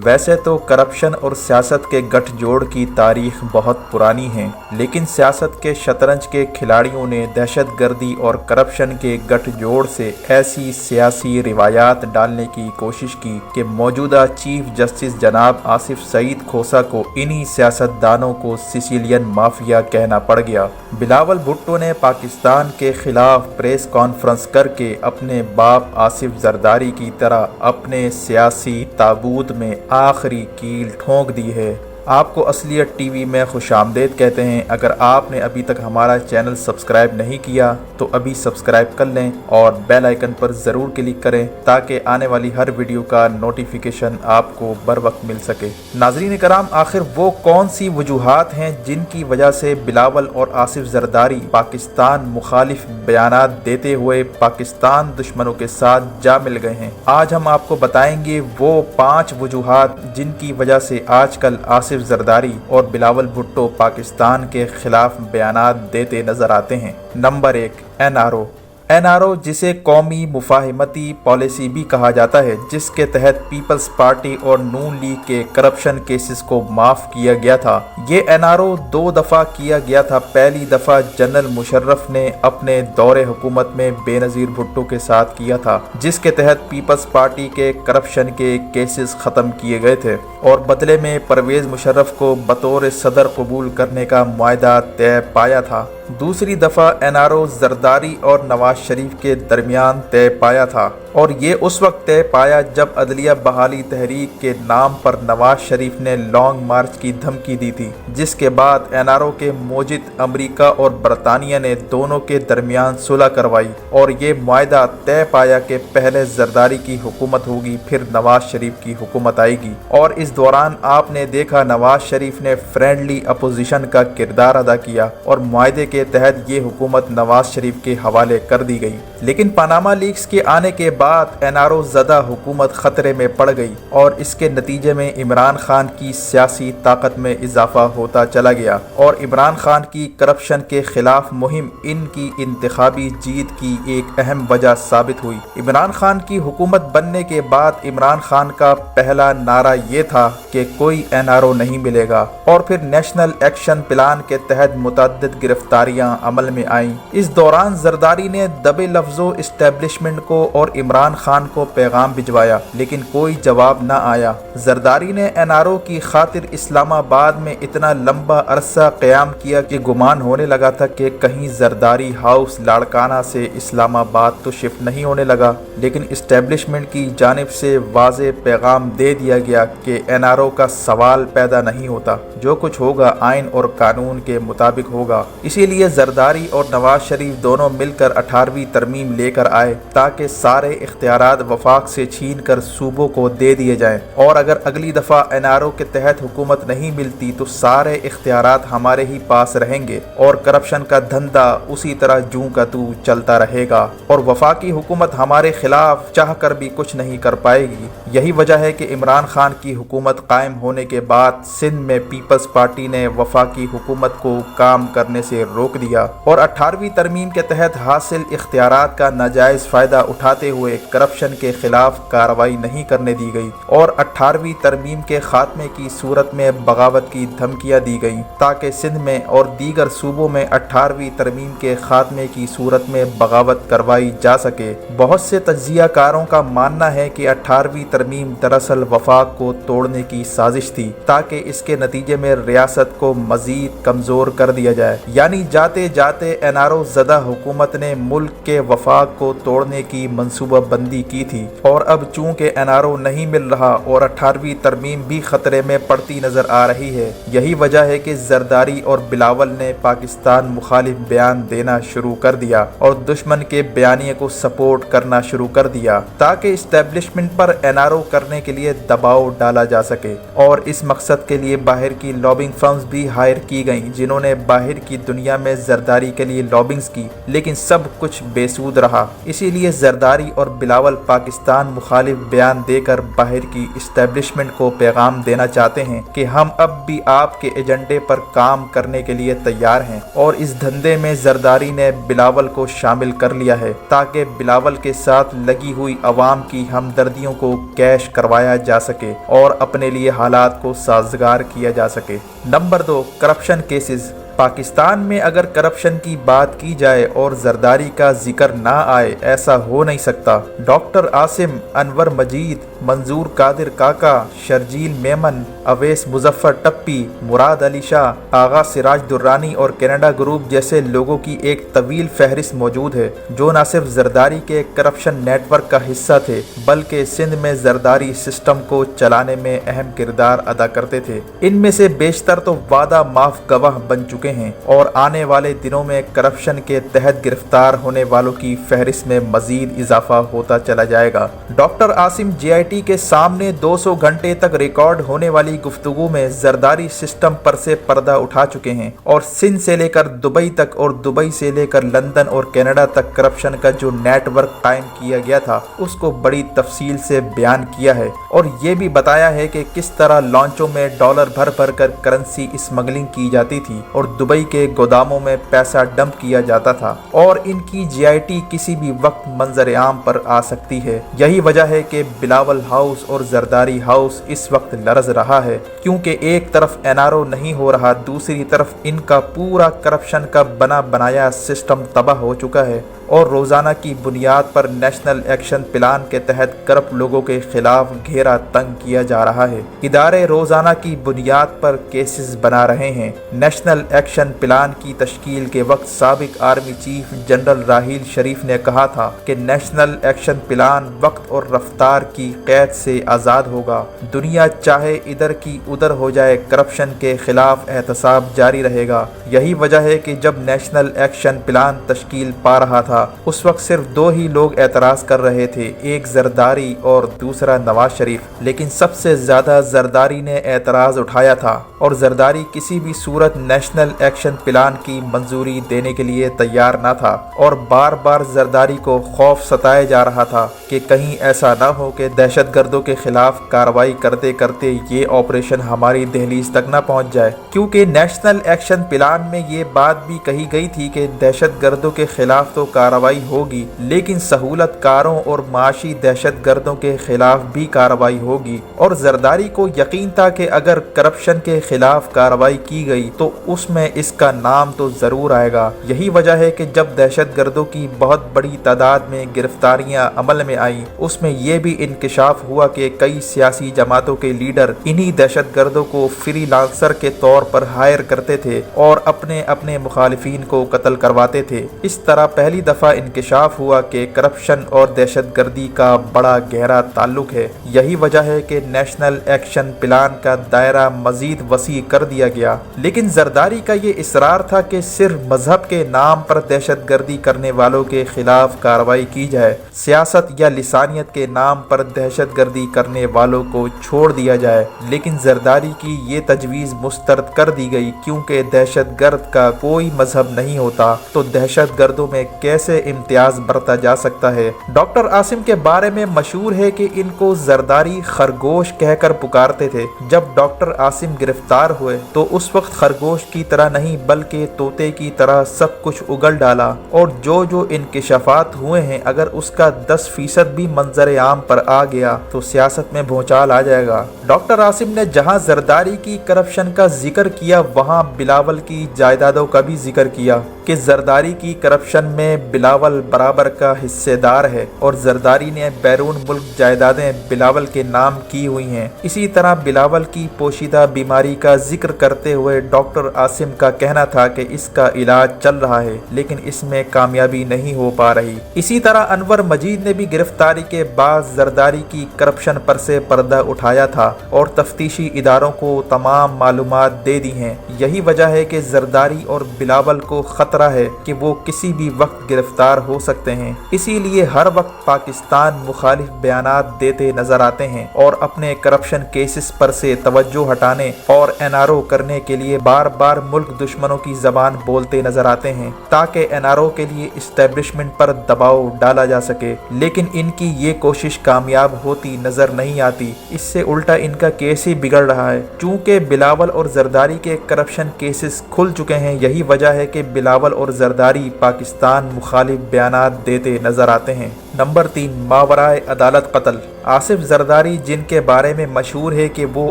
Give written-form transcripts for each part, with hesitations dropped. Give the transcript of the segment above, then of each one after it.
ویسے تو کرپشن اور سیاست کے گٹھ جوڑ کی تاریخ بہت پرانی ہے، لیکن سیاست کے شطرنج کے کھلاڑیوں نے دہشت گردی اور کرپشن کے گٹھ جوڑ سے ایسی سیاسی روایات ڈالنے کی کوشش کی کہ موجودہ چیف جسٹس جناب آصف سعید کھوسہ کو انہی سیاست دانوں کو سیسیلین مافیا کہنا پڑ گیا۔ بلاول بھٹو نے پاکستان کے خلاف پریس کانفرنس کر کے اپنے باپ آصف زرداری کی طرح اپنے سیاسی تابوت میں آخری کیل ٹھونک دی ہے۔ آپ کو اصلیت ٹی وی میں خوش آمدید کہتے ہیں۔ اگر آپ نے ابھی تک ہمارا چینل سبسکرائب نہیں کیا تو ابھی سبسکرائب کر لیں اور بیل آئیکن پر ضرور کلک کریں تاکہ آنے والی ہر ویڈیو کا نوٹیفیکیشن آپ کو بر وقت مل سکے۔ ناظرین کرام، آخر وہ کون سی وجوہات ہیں جن کی وجہ سے بلاول اور آصف زرداری پاکستان مخالف بیانات دیتے ہوئے پاکستان دشمنوں کے ساتھ جا مل گئے ہیں؟ آج ہم آپ کو بتائیں گے وہ 5 وجوہات جن کی وجہ سے آج کل آصف زرداری اور بلاول بھٹو پاکستان کے خلاف بیانات دیتے نظر آتے ہیں۔ نمبر 1، این آر او جسے قومی مفاہمتی پالیسی بھی کہا جاتا ہے، جس کے تحت پیپلز پارٹی اور نون لیگ کے کرپشن کیسز کو معاف کیا گیا تھا۔ یہ این آر او 2 دفعہ کیا گیا تھا۔ پہلی دفعہ جنرل مشرف نے اپنے دور حکومت میں بے نظیر بھٹو کے ساتھ کیا تھا، جس کے تحت پیپلز پارٹی کے کرپشن کے کیسز ختم کیے گئے تھے اور بدلے میں پرویز مشرف کو بطور صدر قبول کرنے کا معاہدہ طے پایا تھا۔ دوسری دفعہ این آر او زرداری اور نواز شریف کے درمیان طے پایا تھا، اور یہ اس وقت طے پایا جب عدلیہ بحالی تحریک کے نام پر نواز شریف نے لانگ مارچ کی دھمکی دی تھی، جس کے بعد این آر او کے موجد امریکہ اور برطانیہ نے دونوں کے درمیان صلح کروائی اور یہ معاہدہ طے پایا کہ پہلے زرداری کی حکومت ہوگی، پھر نواز شریف کی حکومت آئے گی، اور اس دوران آپ نے دیکھا نواز شریف نے فرینڈلی اپوزیشن کا کردار ادا کیا اور معاہدے کے تحت یہ حکومت نواز شریف کے حوالے کر دی گئی۔ لیکن پاناما لیکس کے آنے کے بعد این آر او زدہ حکومت خطرے میں پڑ گئی اور اس کے نتیجے میں عمران خان کی سیاسی طاقت میں اضافہ ہوتا چلا گیا، اور عمران خان کی کرپشن کے خلاف مہم ان کی انتخابی جیت کی ایک اہم وجہ ثابت ہوئی۔ عمران خان کی حکومت بننے کے بعد عمران خان کا پہلا نعرہ یہ تھا کہ کوئی این آر او نہیں ملے گا، اور پھر نیشنل ایکشن پلان کے تحت متعدد گرفتاریاں عمل میں آئیں۔ اس دوران زرداری نے دبے لفظوں اسٹیبلشمنٹ کو اور عمران خان کو پیغام بھجوایا، لیکن کوئی جواب نہ آیا۔ زرداری نے این آر او کی خاطر اسلام آباد میں اتنا لمبا عرصہ قیام کیا کہ گمان ہونے لگا تھا کہ کہیں زرداری ہاؤس لاڑکانہ سے اسلام آباد تو شفٹ نہیں ہونے لگا، لیکن اسٹیبلشمنٹ کی جانب سے واضح پیغام دے دیا گیا کہ این آر او کا سوال پیدا نہیں ہوتا، جو کچھ ہوگا آئین اور قانون کے مطابق ہوگا۔ اسی لیے زرداری اور نواز شریف دونوں مل کر 18ویں ترمیم لے کر آئے تاکہ سارے اختیارات وفاق سے چھین کر صوبوں کو دے دیے جائیں، اور اگر اگلی دفعہ این آر او کے تحت حکومت نہیں ملتی تو سارے اختیارات ہمارے ہی پاس رہیں گے اور کرپشن کا دھندا اسی طرح جوں کا تو چلتا رہے گا، اور وفاقی حکومت ہمارے خلاف چاہ کر بھی کچھ نہیں کر پائے گی۔ یہی وجہ ہے کہ عمران خان کی حکومت قائم ہونے کے بعد سندھ میں پیپلز پارٹی نے وفاقی حکومت کو کام کرنے سے روک دیا اور 18ویں ترمیم کے تحت حاصل اختیارات کا ناجائز فائدہ اٹھاتے ہوئے کرپشن کے خلاف کارروائی نہیں کرنے دی گئی، اور 18ویں ترمیم کے خاتمے کی صورت میں بغاوت کی دھمکیاں دی گئیں تاکہ سندھ میں اور دیگر صوبوں میں 18ویں ترمیم کے خاتمے کی صورت میں بغاوت کروائی جا سکے۔ بہت سے تجزیہ کاروں کا ماننا ہے کہ 18ویں ترمیم دراصل وفاق کو توڑنے کی سازش تھی تاکہ اس کے نتیجے میں ریاست کو مزید کمزور کر دیا جائے، یعنی جاتے جاتے این آر او زدہ حکومت نے ملک کے وفاق کو توڑنے کی منصوبہ بندی کی تھی، اور اب چونکہ این آر او نہیں مل رہا اور 18ویں ترمیم بھی خطرے میں پڑتی نظر آ رہی ہے، یہی وجہ ہے کہ زرداری اور بلاول نے پاکستان مخالف بیان دینا شروع کر دیا اور دشمن کے بیانیے کو سپورٹ کرنا شروع کر دیا تاکہ اسٹیبلشمنٹ پر این آر او کرنے کے لیے دباؤ ڈالا جا سکے، اور اس مقصد کے لیے باہر کی لابنگ فرمز بھی ہائر کی گئیں جنہوں نے باہر کی دنیا میں زرداری کے لیے لابنگز کی، لیکن سب کچھ بے سود موجود رہا। इसी लिए जरदारी और बिलावल पाकिस्तान मुखालिफ बयान देकर बाहर की इस्टेब्लिशमेंट को पैगाम देना चाहते हैं कि हम अब भी आपके एजेंडे पर काम करने के लिए तैयार हैं और इस धंधे में जरदारी ने बिलावल को शामिल कर लिया है ताकि बिलावल के साथ लगी हुई अवाम की हमदर्दियों को कैश करवाया जा सके और अपने लिए हालात को साजगार किया जा सके। Number 2, corruption cases. पाकिस्तान में अगर करप्शन की बात की जाए और जरदारी का जिक्र ना आए, ऐसा हो नहीं सकता। डॉक्टर आसिम, अनवर मजीद, मंजूर कादिर काका, शर्जील मेमन, अवैस मुजफ्फर टप्पी, मुराद अली शाह, आगा सिराज दुर्रानी और कनाडा ग्रुप जैसे लोगों की एक तवील फहरिस्त मौजूद है जो न सिर्फ जरदारी के करप्शन नेटवर्क का हिस्सा थे बल्कि सिंध में जरदारी सिस्टम को चलाने में अहम किरदार अदा करते थे। इनमें से बेशतर तो वादा माफ गवाह बन चुके हैं और आने वाले दिनों में करप्शन के तहत गिरफ्तार होने वालों की फहरिस्त में मजीद इजाफा होता चला जाएगा। डॉक्टर आसिम JIT के सामने 200 घंटे तक रिकॉर्ड होने वाली गुफ्तगू में जरदारी सिस्टम पर से पर्दा उठा चुके हैं और सिंध से लेकर दुबई तक और दुबई से लेकर लंदन और कनाडा तक करप्शन का जो नेटवर्क कायम किया गया था उसको बड़ी तफसील से बयान किया है और ये भी बताया है कि किस तरह लॉन्चों में डॉलर भर भर कर करेंसी स्मगलिंग की जाती थी और दुबई के गोदामों में पैसा डंप किया जाता था और इनकी JIT किसी भी वक्त मंजर आम पर आ सकती है। यही वजह है कि बिलावल हाउस और जरदारी हाउस इस वक्त लरज रहा है क्योंकि एक तरफ NRO नहीं हो रहा, दूसरी तरफ इनका पूरा करप्शन का बना बनाया सिस्टम तबाह हो चुका है और रोजाना की बुनियाद पर नेशनल एक्शन प्लान के तहत करप्ट लोगों के खिलाफ घेरा तंग किया जा रहा है। इदारे रोजाना की बुनियाद पर केसेस बना रहे हैं। नेशनल एक्शन प्लान की तश्कील के वक्त साबिक आर्मी चीफ जनरल राहील शरीफ ने कहा था कि नेशनल एक्शन प्लान वक्त और रफ्तार की कैद से आज़ाद होगा। दुनिया चाहे इधर की उधर हो जाए, करप्शन के खिलाफ एहतसाब जारी रहेगा। यही वजह है कि जब नेशनल एक्शन प्लान तश्कील पा रहा था उस वक्त सिर्फ 2 ही लोग एतराज़ कर रहे थे, एक जरदारी और दूसरा नवाज शरीफ। लेकिन सबसे ज़्यादा जरदारी ने एतराज़ उठाया था और जरदारी किसी भी सूरत नेशनल एक्शन प्लान की मंजूरी देने के लिए तैयार न था और बार बार जरदारी को खौफ सताया जा रहा था कि कहीं ऐसा न हो कि दहशतगर्दों के खिलाफ कार्रवाई करते करते ये ऑपरेशन हमारी दहलीज तक न पहुंच जाए। क्योंकि नेशनल एक्शन प्लान में ये बात भी कही गई थी कि दहशतगर्दों के खिलाफ तो कार्रवाई होगी लेकिन सहूलतकारों और माशी दहशतगर्दों के खिलाफ भी कार्रवाई होगी और जरदारी को यकीन था कि अगर करप्शन के खिलाफ कार्रवाई की गई तो उसमें इसका नाम तो जरूर आएगा। यही वजह है कि जब दहशतगर्दों की बहुत बड़ी तादाद में गिरफ्तारियां अमल में आई उसमें यह भी इंकशाफ हुआ कि कई सियासी जमातों के लीडर इन्हीं दहशतगर्दों को फ्रीलांसर के तौर पर हायर करते थे और अपने अपने मुखालिफिन को कत्ल करवाते थे। इस तरह पहली दफा इंकशाफ हुआ कि करप्शन और दहशतगर्दी का बड़ा गहरा ताल्लुक है। यही वजह है कि नेशनल एक्शन प्लान का दायरा मजीद वसी कर दिया गया। लेकिन जरदारी का ये इसरार था कि सिर्फ मजहब के नाम पर दहशतगर्दी करने वालों के खिलाफ कार्रवाई की जाए, सियासत या लिसानियत के नाम पर दहशतगर्दी करने वालों को छोड़ दिया जाए। लेकिन जरदारी की ये तजवीज़ मुस्तरद कर दी गई क्योंकि दहशतगर्द का कोई मजहब नहीं होता तो दहशतगर्दों में कैसे इम्तियाज बरता जा सकता है। डॉक्टर आसिम के बारे में मशहूर है कि इनको जरदारी खरगोश कहकर पुकारते थे। जब डॉक्टर आसिम गिरफ्तार हुए तो उस वक्त खरगोश की तरह नहीं बल्कि तोते की तरह सब कुछ उगल डाला और जो जो इंकिशाफात हुए हैं अगर उसका 10% भी मंजर आम पर आ गया तो सियासत में भूचाल आ जाएगा। डॉक्टर आसिम ने जहां जरदारी की करप्शन का जिक्र किया वहां बिलावल की जायदादों का भी जिक्र किया कि जरदारी की करप्शन में बिलावल बराबर का हिस्सेदार है और जरदारी ने बैरून मुल्क जायदादें बिलावल के नाम की हुई हैं। इसी तरह बिलावल की पोशीदा बीमारी का जिक्र करते हुए डॉक्टर आसिम का कहना था कि इसका इलाज चल रहा है लेकिन इसमें कामयाबी नहीं हो पा रही। इसी तरह अनवर मजीद ने भी गिरफ्तारी के बाद जरदारी की करप्शन पर से पर्दा उठाया था और तफ्तीशी इदारों को तमाम मालूमात दे दी हैं। यही वजह है कि जरदारी और बिलावल को खतरा है कि वो किसी भी वक्त गिरफ्तार गिरफ्तार हो सकते हैं। इसीलिए हर वक्त पाकिस्तान मुखालिफ बयानात देते नजर आते हैं और अपने करप्शन केसेस पर से तवज्जो हटाने और NRO करने के लिए बार बार मुल्क दुश्मनों की जबान बोलते नजर आते हैं ताकि NRO के लिए इस्टेब्लिशमेंट पर दबाव डाला जा सके, लेकिन इनकी ये कोशिश कामयाब होती नजर नहीं आती। इससे उल्टा इनका केस ही बिगड़ रहा है। चूंकि बिलावल और जरदारी के करप्शन केसेस खुल चुके हैं, यही वजह है कि बिलावल और जरदारी पाकिस्तान मुखालिफ बयानात देते नजर आते हैं। नंबर 3, मावराए अदालत कत्ल। आसिफ जरदारी, जिनके बारे में मशहूर है कि वो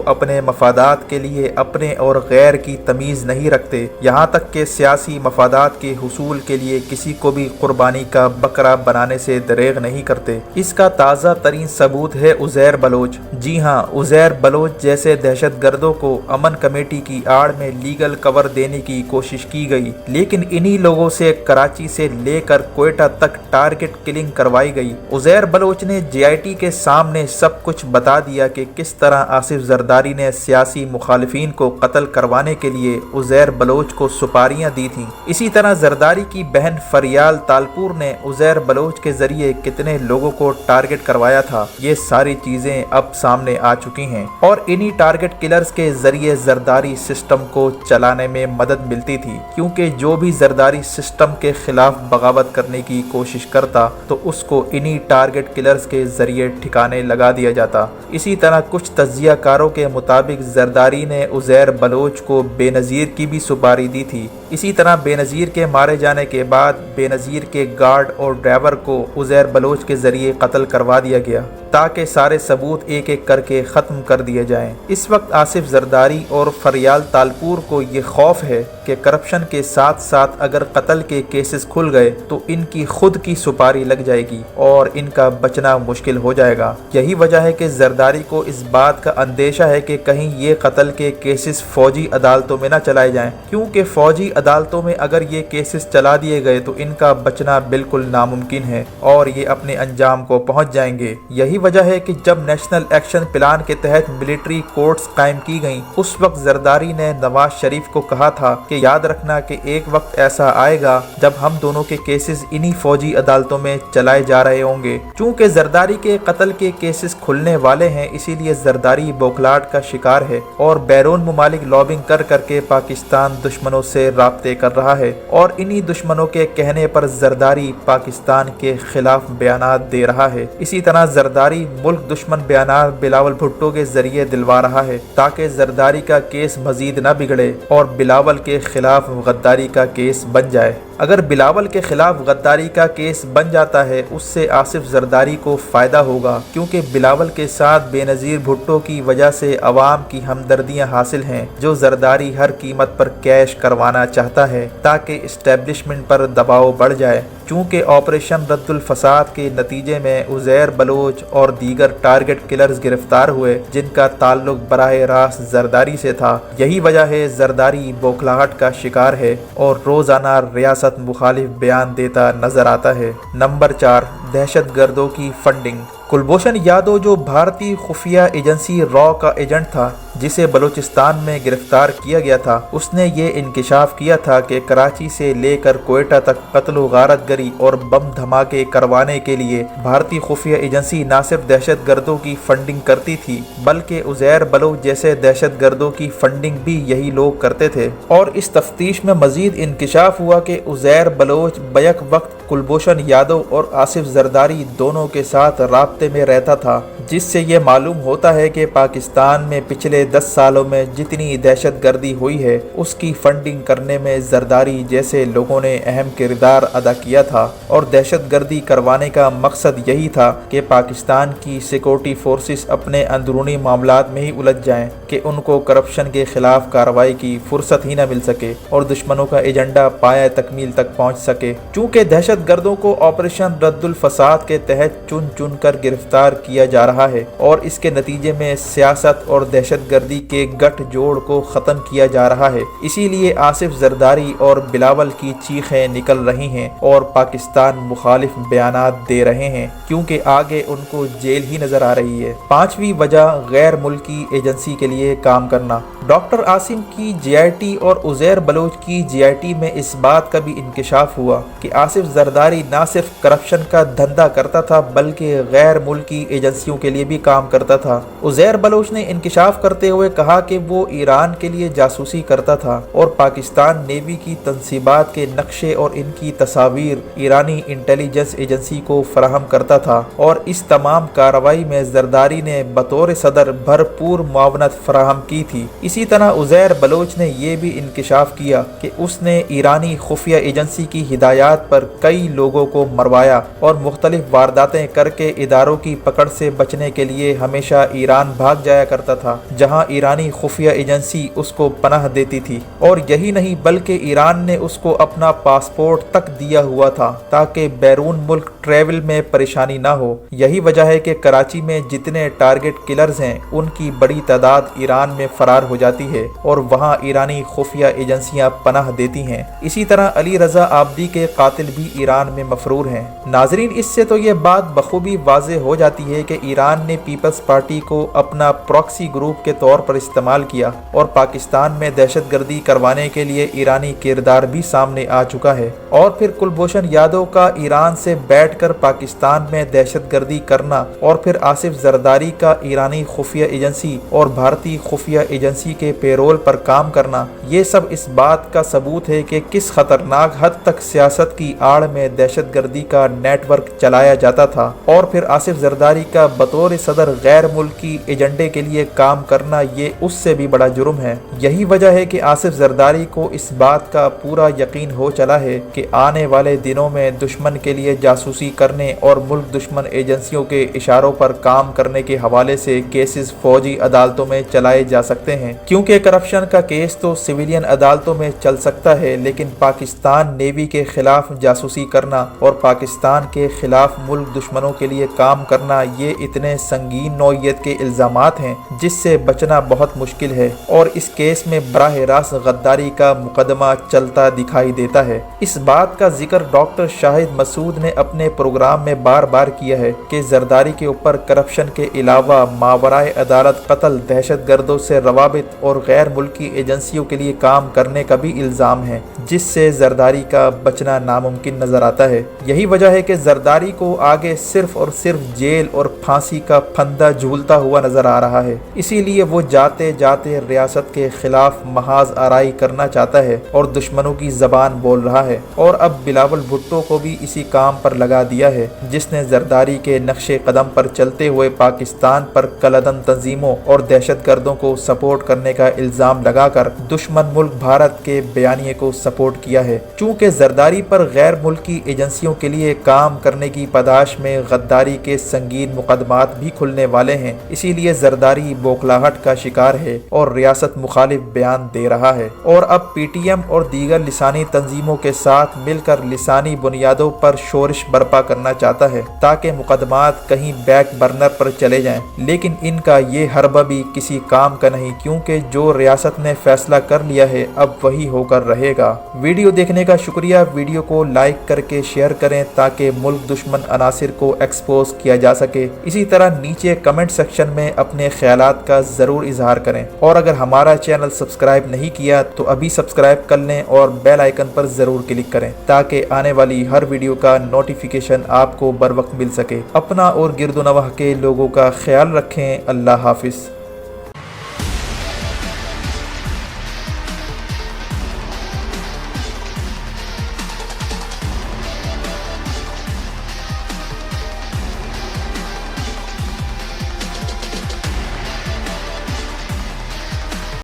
अपने मफादात के लिए अपने और गैर की तमीज़ नहीं रखते, यहाँ तक कि सियासी मफादात के हुसूल के लिए किसी को भी कुर्बानी का बकरा बनाने से दरेग नहीं करते। इसका ताज़ा तरीन सबूत है उज़ैर बलोच। जी हाँ, उज़ैर बलोच जैसे दहशत गर्दों को अमन कमेटी की आड़ में लीगल कवर देने की कोशिश की गई, लेकिन इन्हीं लोगों से कराची से लेकर कोयटा तक टारगेट किलिंग करवाई गई। उज़ैर बलोच ने JIT के सामने सब कुछ बता दिया कि किस तरह आसिफ जरदारी ने सियासी मुखालिफिन को कत्ल करवाने के लिए उज़ैर बलोच को सुपारियां दी थीं। इसी तरह जरदारी की बहन फरियाल तालपुर ने उज़ैर बलोच के जरिए कितने लोगों को टारगेट करवाया था, ये सारी चीजें अब सामने आ चुकी हैं और इन्हीं टारगेट किलर्स के जरिए जरदारी सिस्टम को चलाने में मदद मिलती थी, क्योंकि जो भी जरदारी सिस्टम के खिलाफ बगावत करने की कोशिश करता तो उसको इन्हीं टारगेट किलर्स के जरिए ठिकाने लगा दिया जाता। इसी तरह कुछ तज्जियाकारों के मुताबिक जरदारी ने उज़ैर बलोच को बेनज़ीर की भी सुपारी दी थी। इसी तरह बेनज़ीर के मारे जाने के बाद बेनज़ीर के गार्ड और ड्राइवर को उज़ैर बलोच के जरिए कत्ल करवा दिया गया ताकि सारे सबूत एक एक करके ख़त्म कर दिए जाएं। इस वक्त आसिफ जरदारी और फरियाल तालपुर को ये खौफ है कि करप्शन के साथ साथ अगर कत्ल के केसेस खुल गए तो इनकी खुद की सुपारी लग जाएगी और इनका बचना मुश्किल हो जाएगा। यही वजह है कि जरदारी को इस बात का अंदेशा है कि कहीं ये कत्ल के केसेस फौजी अदालतों में न चलाए जाएं, क्योंकि फौजी अदालतों में अगर ये केसेस चला दिए गए तो इनका बचना बिल्कुल नामुमकिन है और ये अपने अंजाम को पहुंच जाएंगे। यही वजह है कि जब नेशनल एक्शन प्लान के तहत मिलिट्री कोर्ट्स कायम की गईं, उस वक्त जरदारी ने नवाज शरीफ को कहा था कि याद रखना कि एक वक्त ऐसा आएगा जब हम दोनों के केसेस इन्हीं फौजी अदालतों में चलाए जा रहे होंगे। चूंकि जरदारी के कत्ल के केसेस खुलने वाले हैं, इसीलिए जरदारी बौखलाहट का शिकार है और बैरून मुमालिक लॉबिंग कर करके पाकिस्तान दुश्मनों से राब्ते कर रहा है और इन्हीं दुश्मनों के कहने पर जरदारी पाकिस्तान के खिलाफ बयानात दे रहा है। इसी तरह जरदारी मुल्क दुश्मन बयानात बिलावल भुट्टो के जरिए दिलवा रहा है ताकि जरदारी का केस मजीद न बिगड़े और बिलावल के खिलाफ गद्दारी का केस बन जाए। अगर बिलावल के खिलाफ गद्दारी का केस बन जाता है, उससे आसिफ जरदारी को फ़ायदा होगा, क्योंकि बिलावल के साथ बेनज़ीर भुट्टो की वजह से अवाम की हमदर्दियाँ हासिल हैं, जो जरदारी हर कीमत पर कैश करवाना चाहता है ताकि इस्टेब्लिशमेंट पर दबाव बढ़ जाए। चूँकि ऑपरेशन रद्दुल फसाद के नतीजे में उज़ैर बलोच और दीगर टारगेट किलर्स गिरफ्तार हुए जिनका ताल्लुक बराह रास्त जरदारी से था, यही वजह है जरदारी बौखलाहट का शिकार है और रोज़ाना रियासत मुखालिफ बयान देता नजर आता है। नंबर 4, दहशत गर्दों की फंडिंग। कुलभूषण यादव, जो भारतीय खुफिया एजेंसी रॉ का एजेंट था जिसे बलूचिस्तान में गिरफ्तार किया गया था, उसने ये इंकिशाफ किया था कि कराची से लेकर कोयटा तक कत्ल गारत गरी और बम धमाके करवाने के लिए भारतीय खुफिया एजेंसी न सिर्फ दहशत गर्दों की फंडिंग करती थी, बल्कि उज़ैर बलोच जैसे दहशत गर्दों की फंडिंग भी यही लोग करते थे। और इस तफ्तीश में मजीद इंकिशाफ हुआ कि उज़ैर बलोच बैक वक्त कुलभूषण यादव और आसिफ जरदारी दोनों के साथ राब्ते में रहता था, जिससे ये मालूम होता है कि पाकिस्तान में पिछले 10 सालों में जितनी दहशत गर्दी हुई है उसकी फंडिंग करने में जरदारी जैसे लोगों ने अहम किरदार अदा किया था और दहशत गर्दी करवाने का मकसद यही था कि पाकिस्तान की सिक्योरिटी फोर्सेस अपने अंदरूनी मामलात में ही उलझ जाएं कि उनको करप्शन के खिलाफ कार्रवाई की फुर्सत ही न मिल सके और दुश्मनों का एजेंडा पाया तकमील तक पहुँच सके। चूँकि दहशत गर्दों को ऑपरेशन रद्दुल फसाद के तहत चुन चुन कर गिरफ्तार किया जा रहा रहा है और इसके नतीजे में सियासत और दहशत गर्दी के गठ जोड़ को ख़त्म किया जा रहा है। इसीलिए आसिफ जरदारी और बिलावल की चीखें निकल रही हैं और पाकिस्तान मुखालिफ बयानात दे रहे हैं, क्योंकि आगे उनको जेल ही नजर आ रही है। पांचवी वजह गैर मुल्की एजेंसी के लिए काम करना। डॉक्टर आसिम की JIT और उज़ैर बलोच की JIT में इस बात का भी इंकशाफ हुआ कि आसिफ जरदारी न सिर्फ करप्शन का धंधा करता था बल्कि गैर मुल्की एजेंसियों के लिए भी काम करता था। उज़ैर बलोच ने इंकशाफ करते हुए कहा कि वो ईरान के लिए जासूसी करता था और पाकिस्तान नेवी की तंसीबात के नक्शे और इनकी तस्वीर ईरानी इंटेलिजेंस एजेंसी को फराहम करता था और इस तमाम कार्रवाई में जरदारी ने बतौर सदर भरपूर मुआवनत फराहम की थी। इसी तरह उज़ैर बलोच ने यह भी इंकशाफ किया कि उसने ईरानी खुफिया एजेंसी की हिदायत पर कई लोगों को मरवाया और मुख्तलिफ वारदातें करके इदारों की पकड़ से बचने के लिए हमेशा ईरान भाग जाया करता था, जहां ईरानी खुफिया एजेंसी उसको पनाह देती थी। और यही नहीं बल्कि ईरान ने उसको अपना पासपोर्ट तक दिया हुआ था ताकि बैरून मुल्क ट्रैवल में परेशानी ना हो। यही वजह है कि कराची में जितने टारगेट किलर्स हैं उनकी बड़ी तादाद ईरान में फरार हो जाती है और वहां ईरानी खुफिया एजेंसियां पनाह देती हैं। इसी तरह अली रजा आबदी के कातिल भी ईरान में मफरूर हैं। नाजरीन, इससे तो ये बात बखूबी वाज़ेह हो जाती है कि ईरान ने पीपल्स पार्टी को अपना प्रॉक्सी ग्रुप के तौर पर इस्तेमाल किया और पाकिस्तान में दहशतगर्दी करवाने के लिए ईरानी किरदार भी सामने आ चुका है। और फिर कुलभूषण यादव का ईरान से बैठकर पाकिस्तान में दहशतगर्दी करना और फिर आसिफ जरदारी का ईरानी खुफिया एजेंसी और भारतीय खुफिया एजेंसी के पेरोल पर काम करना, ये सब इस बात का सबूत है कि किस खतरनाक हद तक सियासत की आड़ में दहशतगर्दी का नेटवर्क चलाया जाता था। और फिर आसिफ जरदारी का बतौर सदर गैर मुल्की एजेंडे के लिए काम करना, ये उससे भी बड़ा जुर्म है। यही वजह है कि आसिफ जरदारी को इस बात का पूरा यकीन हो चला है कि आने वाले दिनों में दुश्मन के लिए जासूसी करने और मुल्क दुश्मन एजेंसियों के इशारों पर काम करने के हवाले से केसेस फौजी अदालतों में चलाए जा सकते हैं, क्योंकि करप्शन का केस तो सिविलियन अदालतों में चल सकता है, लेकिन पाकिस्तान नेवी के खिलाफ जासूसी करना और पाकिस्तान के खिलाफ मुल्क दुश्मनों के लिए काम करना, ये इतने संगीन नौइयत के इल्जामात हैं जिससे बचना बहुत मुश्किल है और इस केस में बराह रास्त गद्दारी का मुकदमा चलता दिखाई देता है। इस बात का जिक्र डॉक्टर शाहिद मसूद ने अपने प्रोग्राम में बार बार किया है कि जरदारी के ऊपर करप्शन के अलावा मावराए अदालत कत्ल, दहशतगर्दों से रवाबित और गैर मुल्की एजेंसियों के लिए काम करने का भी इल्ज़ाम है, जिससे जरदारी का बचना नामुमकिन नजर आता है। यही वजह है कि जरदारी को आगे सिर्फ और सिर्फ जेल और फांसी का फंदा झूलता हुआ नजर आ रहा है। इसीलिए वो जाते जाते रियासत के खिलाफ महाज आराई करना चाहता है और दुश्मनों की जबान बोल रहा है। और अब बिलावल भुट्टो को भी इसी काम पर लगा दिया है, जिसने जरदारी के नक्शे कदम पर चलते हुए पाकिस्तान पर कलदन तंजीमों और दहशतगर्दों को सपोर्ट करने का इल्जाम लगाकर दुश्मन मुल्क भारत के बयानिए को सपोर्ट किया है। चूँकि जरदारी पर गैर मुल्की एजेंसियों के लिए काम करने की पदाश में गद्दारी के संगीन मुकदमात भी खुलने वाले हैं, इसीलिए जरदारी बौखलाहट का शिकार है और रियासत मुखालिफ बयान दे रहा है। और अब PTM और दीगर लिसानी तंजीमों के साथ मिलकर लिसानी बुनियादों पर शोरिश बर्पा करना चाहता है ताकि मुकदमात कहीं बैक बर्नर पर चले जाएं। लेकिन इनका ये हरबा भी किसी काम का नहीं, क्योंकि जो रियासत ने फैसला कर लिया है अब वही होकर रहेगा। वीडियो देखने का शुक्रिया। वीडियो को लाइक करके शेयर करें ताकि मुल्क दुश्मन अनासिर को एक्सपोज किया जा सके। इसी तरह नीचे कमेंट सेक्शन में अपने ख्यालात का ज़रूर इजहार करें और अगर हमारा चैनल सब्सक्राइब नहीं किया तो अभी सब्सक्राइब कर लें और बेल आइकन पर ज़रूर क्लिक करें ताकि आने वाली हर वीडियो का नोटिफिकेशन आपको बर वक्त मिल सके। अपना और गिरदो नवाह के लोगों का ख्याल रखें। अल्लाह हाफिज़।